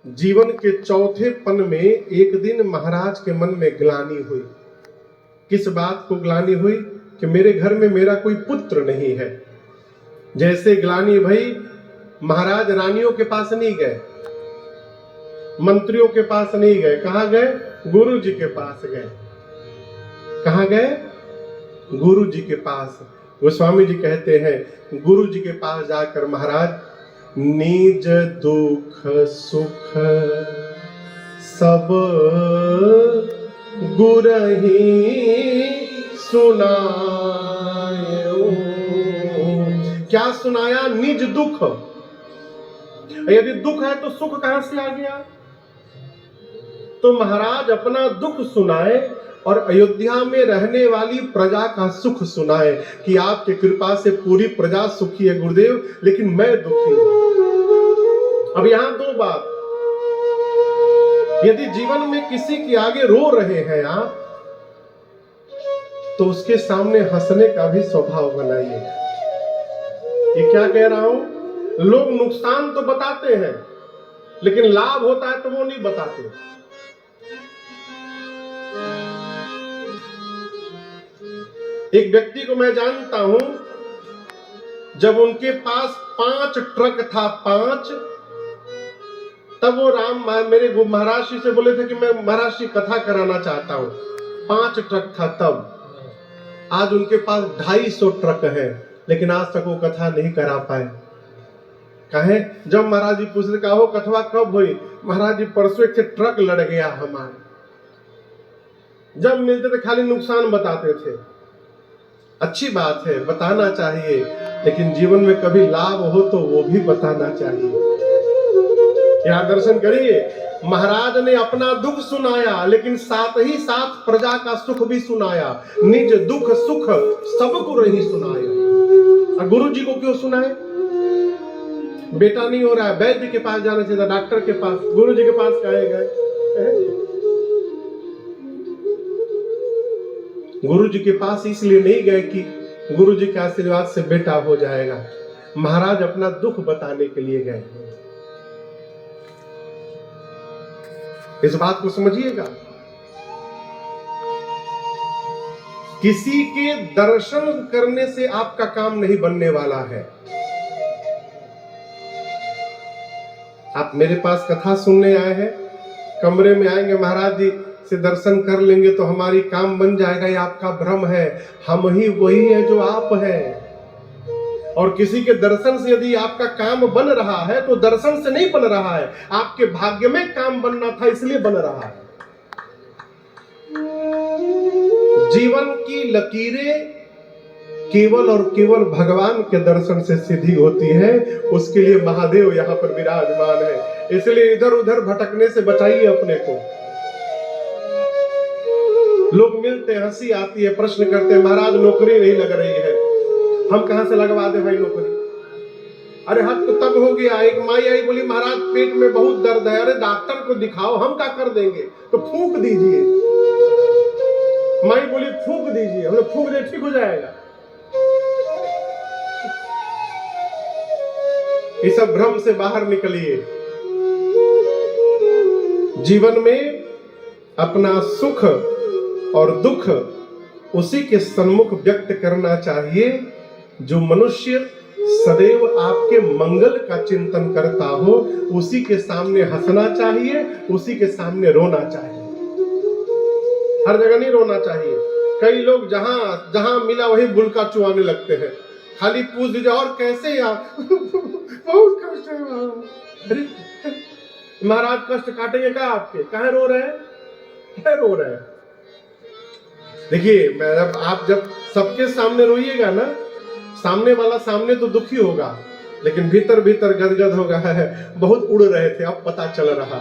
जीवन के चौथे पन में एक दिन महाराज के मन में ग्लानि हुई। किस बात को ग्लानि हुई? कि मेरे घर में मेरा कोई पुत्र नहीं है। जैसे ग्लानि भई, महाराज रानियों के पास नहीं गए, मंत्रियों के पास नहीं गए, कहां गए? गुरु जी के पास गए। कहां गए? गुरु जी के पास। गोस्वामी जी कहते हैं गुरु जी के पास जाकर महाराज निज दुख सुख सब गुरहि सुनायो। क्या सुनाया? निज दुख। यदि दुख है तो सुख कहां से आ गया? तो महाराज अपना दुख सुनाए और अयोध्या में रहने वाली प्रजा का सुख सुनाए कि आपकी कृपा से पूरी प्रजा सुखी है गुरुदेव, लेकिन मैं दुखी हूं। अब यहां दो बात, यदि जीवन में किसी के आगे रो रहे हैं आप, तो उसके सामने हंसने का भी स्वभाव बनाइए। ये क्या कह रहा हूं? लोग नुकसान तो बताते हैं, लेकिन लाभ होता है तो वो नहीं बताते। एक व्यक्ति को मैं जानता हूं, जब उनके पास 5 ट्रक था, 5, तब वो मेरे महाराज जी से बोले थे कि मैं महाराज जी कथा कराना चाहता हूं। 5 ट्रक था तब। आज उनके पास 250 ट्रक है, लेकिन आज तक वो कथा नहीं करा पाए। कहे जब महाराज जी पूछते कहा हो कथवा कब हुई? महाराज जी परसों एक से ट्रक लड़ गया हमारे। जब मिलते थे खाली नुकसान बताते थे। अच्छी बात है, बताना चाहिए, लेकिन जीवन में कभी लाभ हो तो वो भी बताना चाहिए। यहाँ दर्शन करिए, महाराज ने अपना दुख सुनाया, लेकिन साथ ही साथ प्रजा का सुख भी सुनाया। निज दुख सुख सबको रही सुनाया। और गुरु जी को क्यों सुनाए? बेटा नहीं हो रहा है, वैद्य के पास जाना चाहिए, डॉक्टर के पास। गुरु जी के पास काहे गए? गुरु जी के पास इसलिए नहीं गए कि गुरु जी के आशीर्वाद से बेटा हो जाएगा। महाराज अपना दुख बताने के लिए गए। इस बात को समझिएगा। किसी के दर्शन करने से आपका काम नहीं बनने वाला है। आप मेरे पास कथा सुनने आए हैं, कमरे में आएंगे, महाराज जी से दर्शन कर लेंगे तो हमारी काम बन जाएगा, ये आपका भ्रम है। हम ही वही है जो आप हैं। और किसी के दर्शन से यदि आपका काम बन रहा है तो दर्शन से नहीं बन रहा है, आपके भाग्य में काम बनना था इसलिए बन रहा है। जीवन की लकीरें केवल और केवल भगवान के दर्शन से सीधी होती है। उसके लिए महादेव यहाँ पर विराजमान है। इसलिए इधर उधर भटकने से बचाइए अपने को। लोग मिलते, हंसी आती है, प्रश्न करते हैं महाराज नौकरी नहीं लग रही है। हम कहां से लगवा दे भाई नौकरी? अरे हद तो तब हो गया। एक माई आई, बोली महाराज पेट में बहुत दर्द है। अरे डॉक्टर को दिखाओ, हम क्या कर देंगे? तो फूंक दीजिए। माई बोली फूंक दीजिए। हमने फूंक दे, ठीक हो जाएगा। इस सब भ्रम से बाहर निकलिए। जीवन में अपना सुख और दुख उसी के सन्मुख व्यक्त करना चाहिए जो मनुष्य सदैव आपके मंगल का चिंतन करता हो। उसी के सामने हंसना चाहिए, उसी के सामने रोना चाहिए। हर जगह नहीं रोना चाहिए। कई लोग जहां जहां मिला वही बुलका चुआने लगते हैं। खाली पूछ दीजिए और कैसे आप? बहुत कष्ट है महाराज। कष्ट काटेंगे क्या आपके? काहे रो रहे हैं? क्या रो रहे हैं? देखिए, आप जब सबके सामने रोइएगा ना, सामने वाला सामने तो दुखी होगा, लेकिन भीतर भीतर गदगद होगा। बहुत उड़ रहे थे, अब पता चल रहा।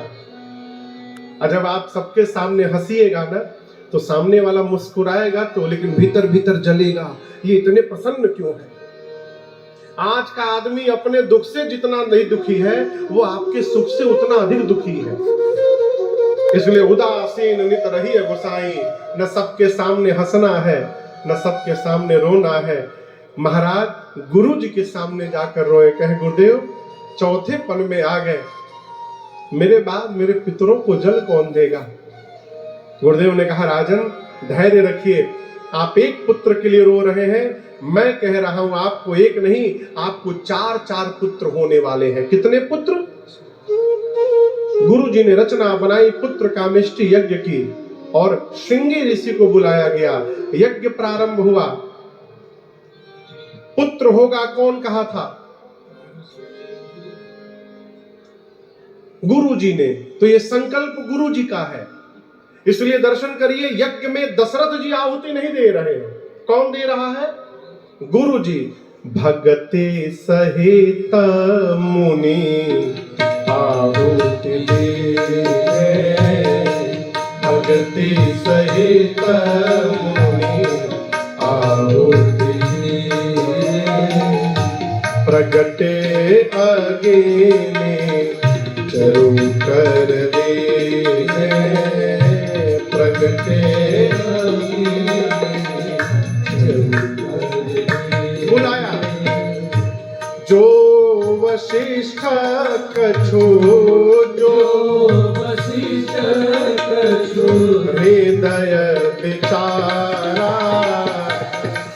और जब आप सबके सामने हंसीएगा ना, तो सामने वाला मुस्कुराएगा तो, लेकिन भीतर भीतर जलेगा, ये इतने प्रसन्न क्यों है? आज का आदमी अपने दुख से जितना नहीं दुखी है, वो आपके सुख से उतना अधिक दुखी है। इसलिए उदासीन नित रही है गोसाई। न सबके सामने हंसना है, न सबके सामने रोना है। महाराज गुरु जी के सामने जाकर रोए, कहे गुरुदेव चौथे पन में आ गए, मेरे बाद मेरे पितरों को जल कौन देगा? गुरुदेव ने कहा, राजन धैर्य रखिए, आप एक पुत्र के लिए रो रहे हैं, मैं कह रहा हूं आपको एक नहीं, आपको 4 पुत्र होने वाले हैं। कितने पुत्र? गुरु जी ने रचना बनाई पुत्र कामेष्टि यज्ञ की और श्रृंगी ऋषि को बुलाया गया, यज्ञ प्रारंभ हुआ। पुत्र होगा कौन कहा था? गुरु जी ने। तो ये संकल्प गुरु जी का है, इसलिए दर्शन करिए, यज्ञ में दशरथ जी आहुति नहीं दे रहे हैं। कौन दे रहा है? गुरु जी। भगते सहित मुनि आहुति दे, भगते सहित मुनि आहुति दे, प्रगटे अग्नि चरु कर दे, प्रगटे बुलाया। जो वशिष्ठ कछु, जो वशिष्ठ कछु हृदय विचारा,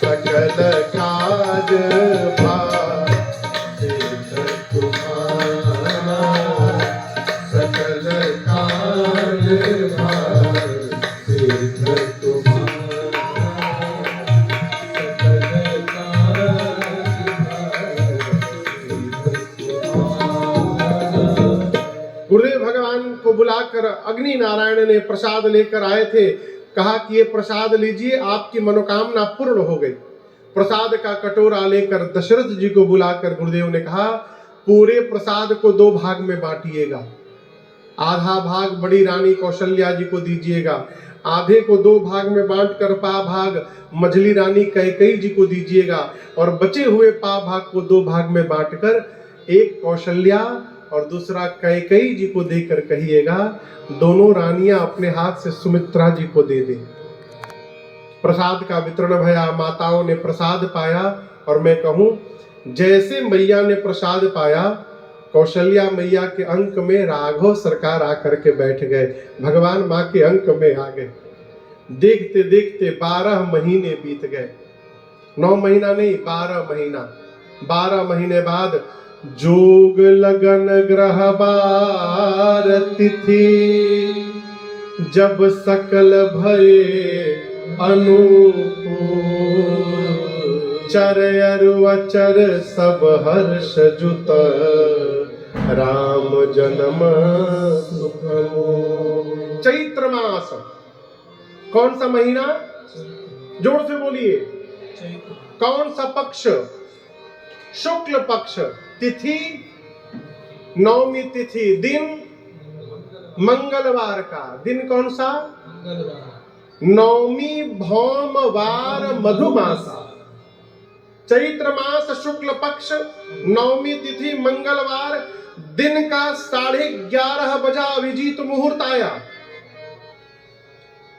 सकल काज बुलाकर अग्नि नारायण ने प्रसाद लेकर आए थे। कहा कि ये प्रसाद लीजिए, आपकी मनोकामना पूर्ण हो गई। प्रसाद का कटोरा लेकर दशरथ जी को बुलाकर गुरुदेव ने कहा, पूरे प्रसाद को 2 भाग में बांटिएगा। आधा भाग बड़ी रानी कौशल्या जी को दीजिएगा, आधे को 2 भाग में बांटकर पा भाग मझली रानी कैकेयी जी को दीजिएगा, और बचे हुए पा भाग को 2 भाग में बांटकर एक कौशल्या और दूसरा कैकेयी जी को देकर कहिएगा, दोनों रानियां अपने हाथ से सुमित्रा जी को दे दे। प्रसाद का वितरण भया, माताओं ने प्रसाद पाया, और मैं कहूं जैसे मैया ने प्रसाद पाया, कौशल्या मैया के अंक में राघव सरकार आकर के बैठ गए, भगवान माँ के अंक में आ गए। देखते देखते 12 महीने बीत गए, 9 महीना नहीं, 12 महीना। 12 महीने बाद जोग लगन ग्रह बार तिथि, जब सकल भये अनुकूल, चर अरु अचर सब हर्ष जुत, राम जन्म सुखमो। चैत्र मास कौन सा महीना? जोर से बोलिए। कौन सा पक्ष? शुक्ल पक्ष। तिथि नवमी तिथि, दिन मंगलवार का। दिन कौन सा? नवमी भौमवार मधुमासा। चैत्र मास शुक्ल पक्ष, नवमी तिथि मंगलवार, दिन का 11:30 बजा अभिजीत मुहूर्त आया।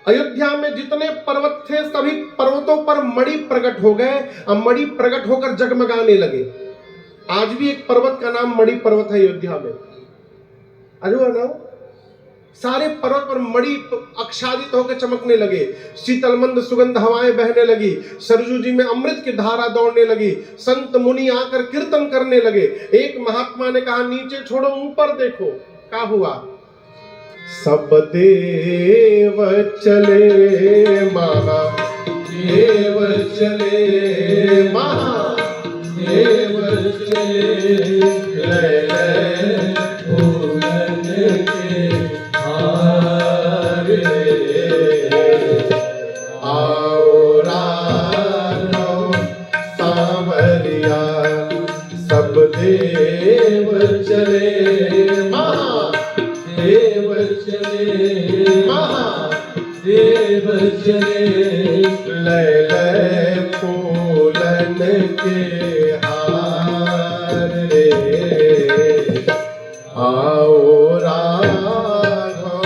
अयोध्या में जितने पर्वत थे सभी पर्वतों पर मणि प्रकट हो गए, अब मणि प्रकट होकर जगमगाने लगे। आज भी एक पर्वत का नाम मणि पर्वत है अयोध्या में। अजो सारे पर्वत पर मणि आच्छादित होकर चमकने लगे, शीतल मंद सुगंध हवाएं बहने लगी, सरजू जी में अमृत की धारा दौड़ने लगी, संत मुनि आकर कीर्तन करने लगे। एक महात्मा ने कहा, नीचे छोड़ो ऊपर देखो। क्या हुआ? सब देव चले महादेव चले, महादेव चले, भूलन के हार आओ रानो सांवरिया, सब देव चले, महादेव चले, महादेव चले, लय फूलन के हार रे, आओ राघव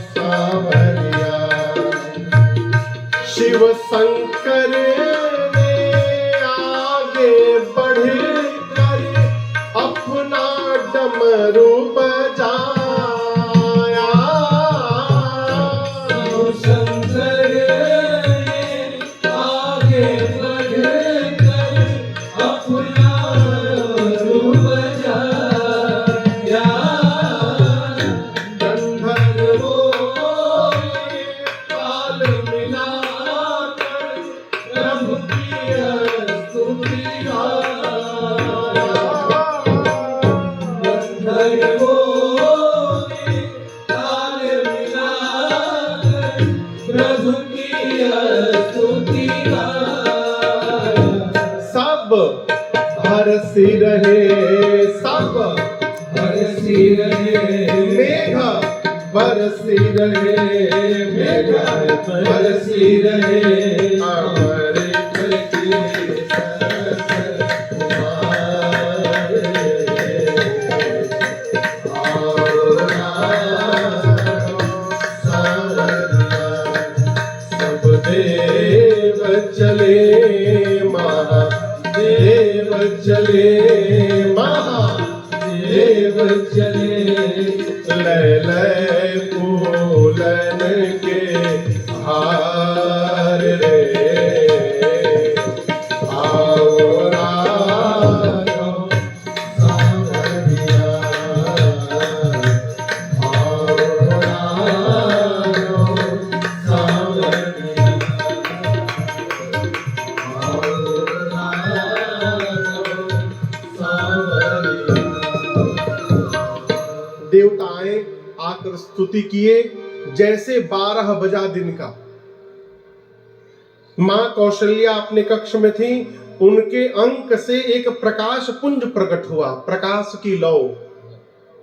सांवरिया। शिव शंकर ने आगे बढ़ कर अपना डमरू बजा, रहे, मेघ बरसी रहे, मेघ बरसी रहे, हमारे देव चले महादेव चले, महादेव चले, लय लय फूलन के हार रे, आओ राघव सांवरिया, आओ राघव सांवरिया, देवताएं आकर स्तुति किए जैसे 12 बजा दिन का। मां कौशल्या अपने कक्ष में थी, उनके अंक से एक प्रकाश पुंज प्रकट हुआ, प्रकाश की लौ।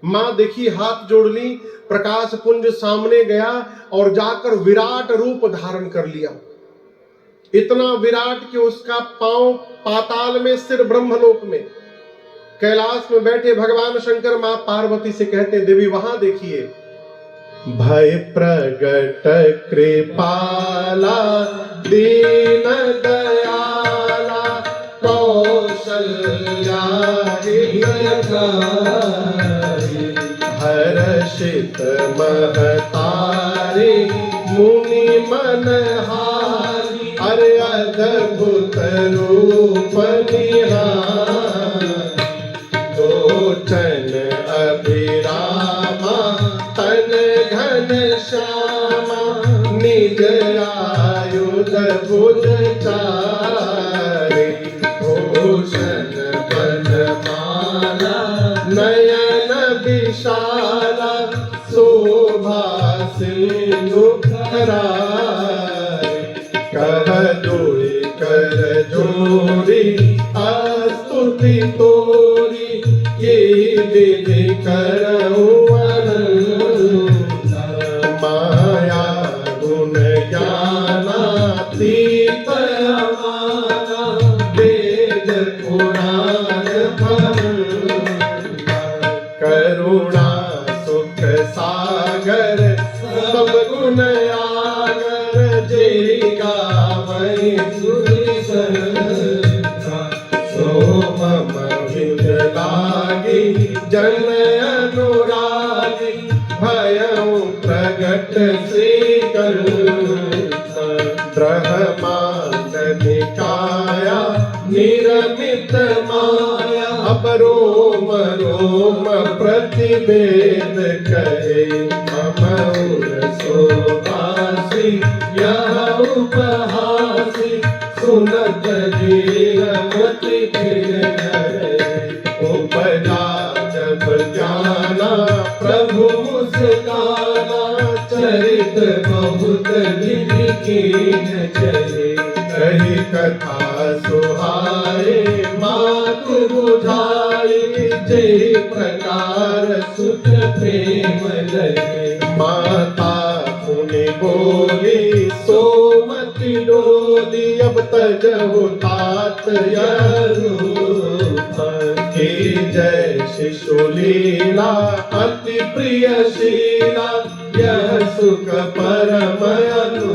मां देखी, हाथ जोड़ ली, प्रकाश पुंज सामने गया और जाकर विराट रूप धारण कर लिया। इतना विराट कि उसका पांव पाताल में, सिर ब्रह्मलोक में। कैलाश में बैठे भगवान शंकर मां पार्वती से कहते, देवी वहां देखिए। भय प्रगट कृपाला दीन दयाला कौशल्या हर्षित महतारी मुनि मनहारी, अरे अद्भुत रूप निहारी, लोचन अभिरामा तन घन श्यामा, निज आयुध भुज चारि, भूषण बनमाला नयन विशाला, शोभा सिंधु धरारि, कह जोड़ी कर जोड़ी स्तुति तोरी, ये विधि करऊं अनंत, माया गुण ज्ञानातीत अमाना, वेद पुराण करुणा सुख सागर सब गुण आगर, जे गावै सुधि संसा, सो मम हित लागी जन अनुरागी, भयउ प्रगट श्री कंसा, ब्रह्मांड निकाया निरमित माया, अब रोम रोम प्रतिवेद कहे, मम उर शोभासी यह उपहासी, सुनत जीवमति फिर उपजा जब जाना प्रभु मुस्काना, चरित बहुत विधि कीन चले, कही कथा सुहाए मातु बुझाए, जय प्रकार सुत प्रेम लगे, माता पुनि बोली सोमति डोली, अब तजहु तात की जय शिशु लीला अति प्रिय शीला, यह सुख परम अनु